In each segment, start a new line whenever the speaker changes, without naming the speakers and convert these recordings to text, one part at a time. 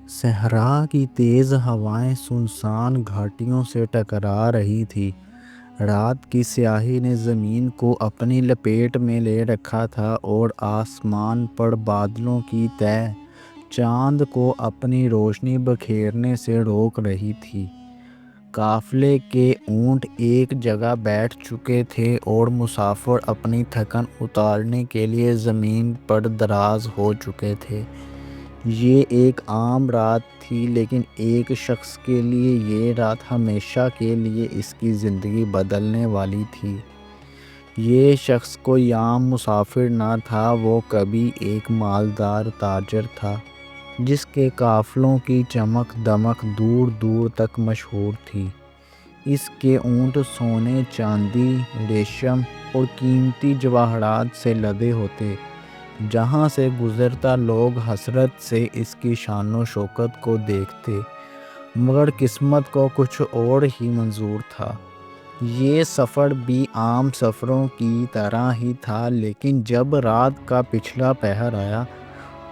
صحرا کی تیز ہوائیں سنسان گھاٹیوں سے ٹکرا رہی تھی۔ رات کی سیاہی نے زمین کو اپنی لپیٹ میں لے رکھا تھا اور آسمان پر بادلوں کی تہہ چاند کو اپنی روشنی بکھیرنے سے روک رہی تھی۔ قافلے کے اونٹ ایک جگہ بیٹھ چکے تھے اور مسافر اپنی تھکن اتارنے کے لیے زمین پر دراز ہو چکے تھے۔ یہ ایک عام رات تھی، لیکن ایک شخص کے لیے یہ رات ہمیشہ کے لیے اس کی زندگی بدلنے والی تھی۔ یہ شخص کوئی عام مسافر نہ تھا، وہ کبھی ایک مالدار تاجر تھا جس کے قافلوں کی چمک دمک دور دور تک مشہور تھی۔ اس کے اونٹ سونے، چاندی، ریشم اور قیمتی جواہرات سے لدے ہوتے۔ جہاں سے گزرتا لوگ حسرت سے اس کی شان و شوکت کو دیکھتے، مگر قسمت کو کچھ اور ہی منظور تھا۔ یہ سفر بھی عام سفروں کی طرح ہی تھا، لیکن جب رات کا پچھلا پہر آیا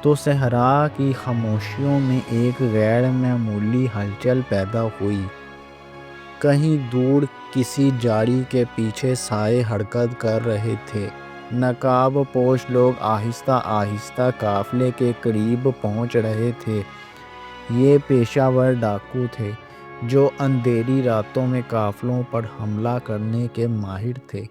تو صحرا کی خاموشیوں میں ایک غیر معمولی ہلچل پیدا ہوئی۔ کہیں دور کسی جھاڑی کے پیچھے سائے حرکت کر رہے تھے۔ نقاب پوش لوگ آہستہ آہستہ قافلے کے قریب پہنچ رہے تھے۔ یہ پیشہ ور ڈاکو تھے جو اندھیری راتوں میں قافلوں پر حملہ کرنے کے ماہر تھے۔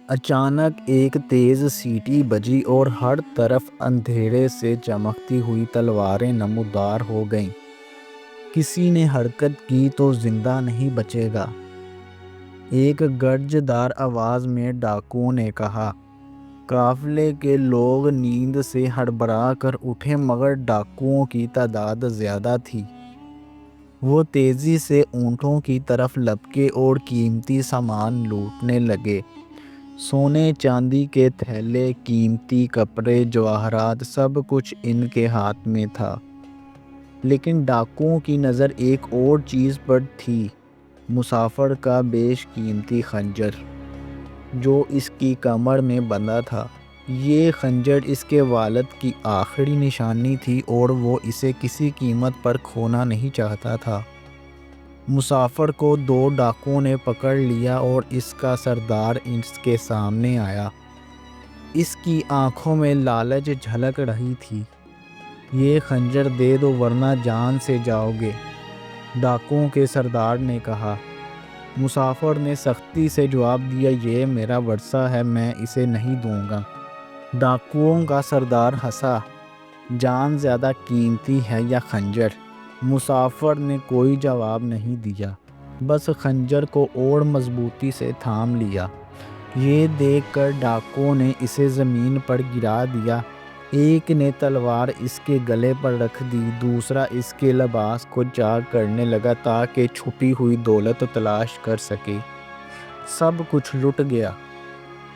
اچانک ایک تیز سیٹی بجی اور ہر طرف اندھیرے سے چمکتی ہوئی تلواریں نمودار ہو گئیں۔ کسی نے حرکت کی تو زندہ نہیں بچے گا، ایک گرج دار آواز میں ڈاکو نے کہا۔ قافلے کے لوگ نیند سے ہڑبڑا کر اٹھے، مگر ڈاکوؤں کی تعداد زیادہ تھی۔ وہ تیزی سے اونٹوں کی طرف لپکے اور قیمتی سامان لوٹنے لگے۔ سونے چاندی کے تھیلے، قیمتی کپڑے، جواہرات، سب کچھ ان کے ہاتھ میں تھا۔ لیکن ڈاکوؤں کی نظر ایک اور چیز پر تھی، مسافر کا بیش قیمتی خنجر جو اس کی کمر میں بندھا تھا۔ یہ خنجر اس کے والد کی آخری نشانی تھی اور وہ اسے کسی قیمت پر کھونا نہیں چاہتا تھا۔ مسافر کو دو ڈاکوؤں نے پکڑ لیا اور اس کا سردار اس کے سامنے آیا۔ اس کی آنکھوں میں لالچ جھلک رہی تھی۔ یہ خنجر دے دو ورنہ جان سے جاؤ گے، ڈاکوؤں کے سردار نے کہا۔ مسافر نے سختی سے جواب دیا، یہ میرا ورثہ ہے، میں اسے نہیں دوں گا۔ ڈاکوؤں کا سردار ہنسا، جان زیادہ قیمتی ہے یا خنجر؟ مسافر نے کوئی جواب نہیں دیا، بس خنجر کو اور مضبوطی سے تھام لیا۔ یہ دیکھ کر ڈاکوؤں نے اسے زمین پر گرا دیا۔ ایک نے تلوار اس کے گلے پر رکھ دی، دوسرا اس کے لباس کو چاک کرنے لگا تاکہ چھپی ہوئی دولت تلاش کر سکے۔ سب کچھ لٹ گیا۔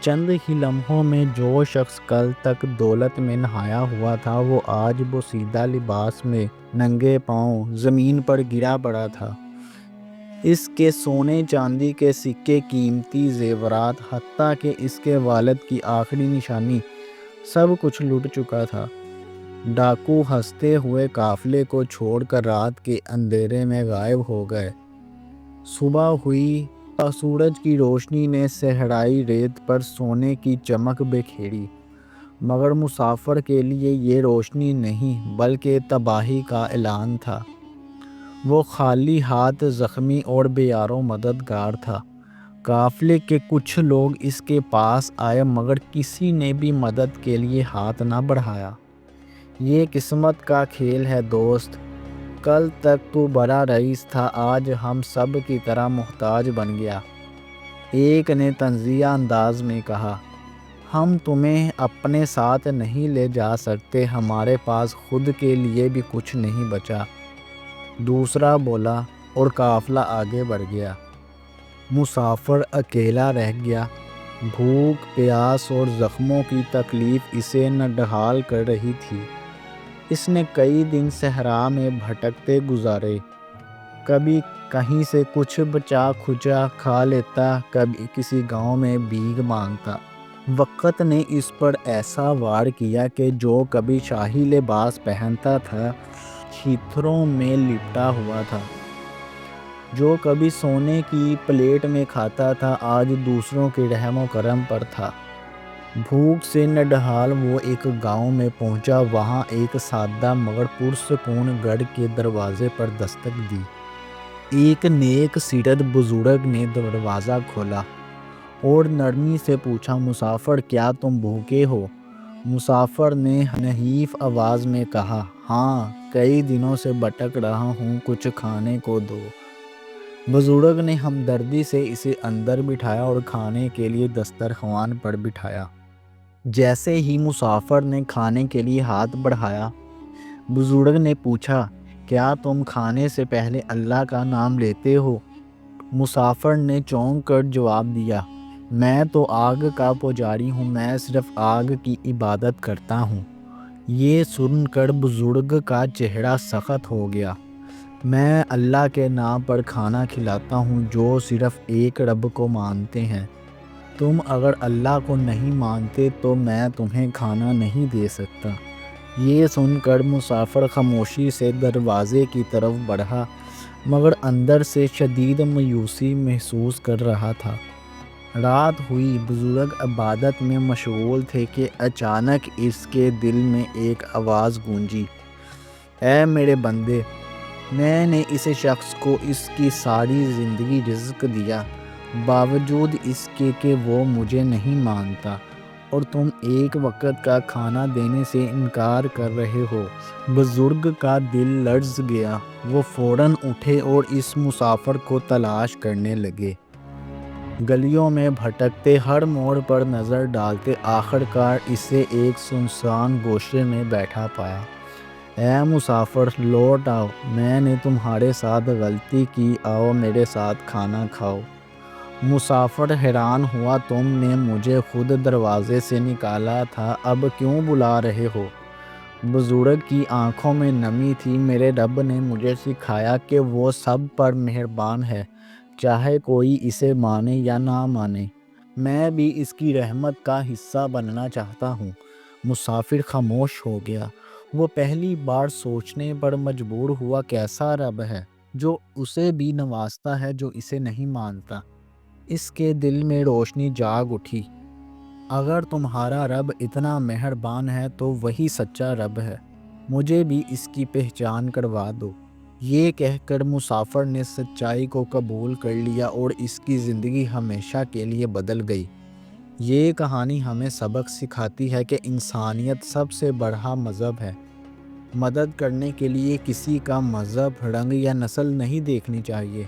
چند ہی لمحوں میں جو شخص کل تک دولت میں نہایا ہوا تھا، وہ آج بوسیدہ لباس میں ننگے پاؤں زمین پر گرا پڑا تھا۔ اس کے سونے چاندی کے سکے، قیمتی زیورات، حتیٰ کہ اس کے والد کی آخری نشانی، سب کچھ لٹ چکا تھا۔ ڈاکو ہنستے ہوئے قافلے کو چھوڑ کر رات کے اندھیرے میں غائب ہو گئے۔ صبح ہوئی، سورج کی روشنی نے صحرائی ریت پر سونے کی چمک بکھیری، مگر مسافر کے لیے یہ روشنی نہیں بلکہ تباہی کا اعلان تھا۔ وہ خالی ہاتھ، زخمی اور بے یارو مددگار تھا۔ قافلے کے کچھ لوگ اس کے پاس آئے، مگر کسی نے بھی مدد کے لیے ہاتھ نہ بڑھایا۔ یہ قسمت کا کھیل ہے دوست، کل تک تو بڑا رئیس تھا، آج ہم سب کی طرح محتاج بن گیا۔ ایک نے طنزیہ انداز میں کہا، ہم تمہیں اپنے ساتھ نہیں لے جا سکتے، ہمارے پاس خود کے لیے بھی کچھ نہیں بچا۔ دوسرا بولا اور قافلہ آگے بڑھ گیا۔ مسافر اکیلا رہ گیا۔ بھوک، پیاس اور زخموں کی تکلیف اسے نڈھال کر رہی تھی۔ اس نے کئی دن صحرا میں بھٹکتے گزارے، کبھی کہیں سے کچھ بچا کھچا کھا لیتا، کبھی کسی گاؤں میں بھیک مانگتا۔ وقت نے اس پر ایسا وار کیا کہ جو کبھی شاہی لباس پہنتا تھا، چھیتروں میں لپٹا ہوا تھا۔ جو کبھی سونے کی پلیٹ میں کھاتا تھا آج دوسروں کے رحم و کرم پر تھا۔ بھوک سے نڈھال وہ ایک گاؤں میں پہنچا۔ وہاں ایک سادہ مگر پرسکون گھر کے دروازے پر دستک دی۔ ایک نیک سیرت بزرگ نے دروازہ کھولا اور نرمی سے پوچھا، مسافر کیا تم بھوکے ہو؟ مسافر نے نحیف آواز میں کہا، ہاں، کئی دنوں سے بھٹک رہا ہوں، کچھ کھانے کو دو۔ بزرگ نے ہمدردی سے اسے اندر بٹھایا اور کھانے کے لیے دسترخوان پر بٹھایا۔ جیسے ہی مسافر نے کھانے کے لیے ہاتھ بڑھایا، بزرگ نے پوچھا، کیا تم کھانے سے پہلے اللہ کا نام لیتے ہو؟ مسافر نے چونک کر جواب دیا، میں تو آگ کا پجاری ہوں، میں صرف آگ کی عبادت کرتا ہوں۔ یہ سن کر بزرگ کا چہرہ سخت ہو گیا۔ میں اللہ کے نام پر کھانا کھلاتا ہوں جو صرف ایک رب کو مانتے ہیں۔ تم اگر اللہ کو نہیں مانتے تو میں تمہیں کھانا نہیں دے سکتا۔ یہ سن کر مسافر خاموشی سے دروازے کی طرف بڑھا مگر اندر سے شدید مایوسی محسوس کر رہا تھا۔ رات ہوئی، بزرگ عبادت میں مشغول تھے کہ اچانک اس کے دل میں ایک آواز گونجی، اے میرے بندے، میں نے اس شخص کو اس کی ساری زندگی رزق دیا، باوجود اس کے کہ وہ مجھے نہیں مانتا، اور تم ایک وقت کا کھانا دینے سے انکار کر رہے ہو۔ بزرگ کا دل لرز گیا۔ وہ فوراً اٹھے اور اس مسافر کو تلاش کرنے لگے۔ گلیوں میں بھٹکتے، ہر موڑ پر نظر ڈالتے، آخر کار اسے ایک سنسان گوشے میں بیٹھا پایا۔ اے مسافر، لوٹ آؤ، میں نے تمہارے ساتھ غلطی کی، آؤ میرے ساتھ کھانا کھاؤ۔ مسافر حیران ہوا، تم نے مجھے خود دروازے سے نکالا تھا، اب کیوں بلا رہے ہو؟ بزرگ کی آنکھوں میں نمی تھی، میرے رب نے مجھے سکھایا کہ وہ سب پر مہربان ہے، چاہے کوئی اسے مانے یا نہ مانے، میں بھی اس کی رحمت کا حصہ بننا چاہتا ہوں۔ مسافر خاموش ہو گیا۔ وہ پہلی بار سوچنے پر مجبور ہوا، کیسا رب ہے جو اسے بھی نوازتا ہے جو اسے نہیں مانتا۔ اس کے دل میں روشنی جاگ اٹھی۔ اگر تمہارا رب اتنا مہربان ہے تو وہی سچا رب ہے، مجھے بھی اس کی پہچان کروا دو۔ یہ کہہ کر مسافر نے سچائی کو قبول کر لیا اور اس کی زندگی ہمیشہ کے لیے بدل گئی۔ یہ کہانی ہمیں سبق سکھاتی ہے کہ انسانیت سب سے بڑا مذہب ہے۔ مدد کرنے کے لیے کسی کا مذہب، رنگ یا نسل نہیں دیکھنی چاہیے۔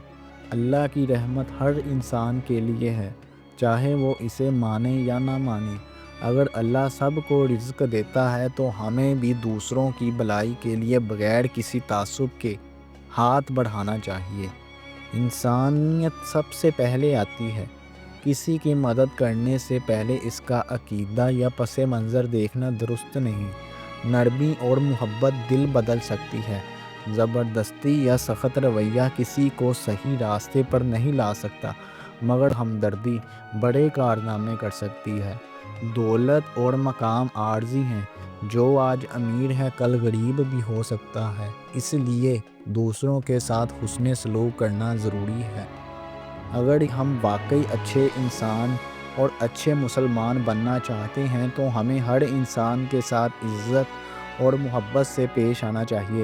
اللہ کی رحمت ہر انسان کے لیے ہے، چاہے وہ اسے مانے یا نہ مانے۔ اگر اللہ سب کو رزق دیتا ہے تو ہمیں بھی دوسروں کی بھلائی کے لیے بغیر کسی تعصب کے ہاتھ بڑھانا چاہیے۔ انسانیت سب سے پہلے آتی ہے۔ کسی کی مدد کرنے سے پہلے اس کا عقیدہ یا پس منظر دیکھنا درست نہیں۔ نرمی اور محبت دل بدل سکتی ہے۔ زبردستی یا سخت رویہ کسی کو صحیح راستے پر نہیں لا سکتا، مگر ہمدردی بڑے کارنامے کر سکتی ہے۔ دولت اور مقام عارضی ہیں، جو آج امیر ہے کل غریب بھی ہو سکتا ہے، اس لیے دوسروں کے ساتھ حسن سلوک کرنا ضروری ہے۔ اگر ہم واقعی اچھے انسان اور اچھے مسلمان بننا چاہتے ہیں تو ہمیں ہر انسان کے ساتھ عزت اور محبت سے پیش آنا چاہیے۔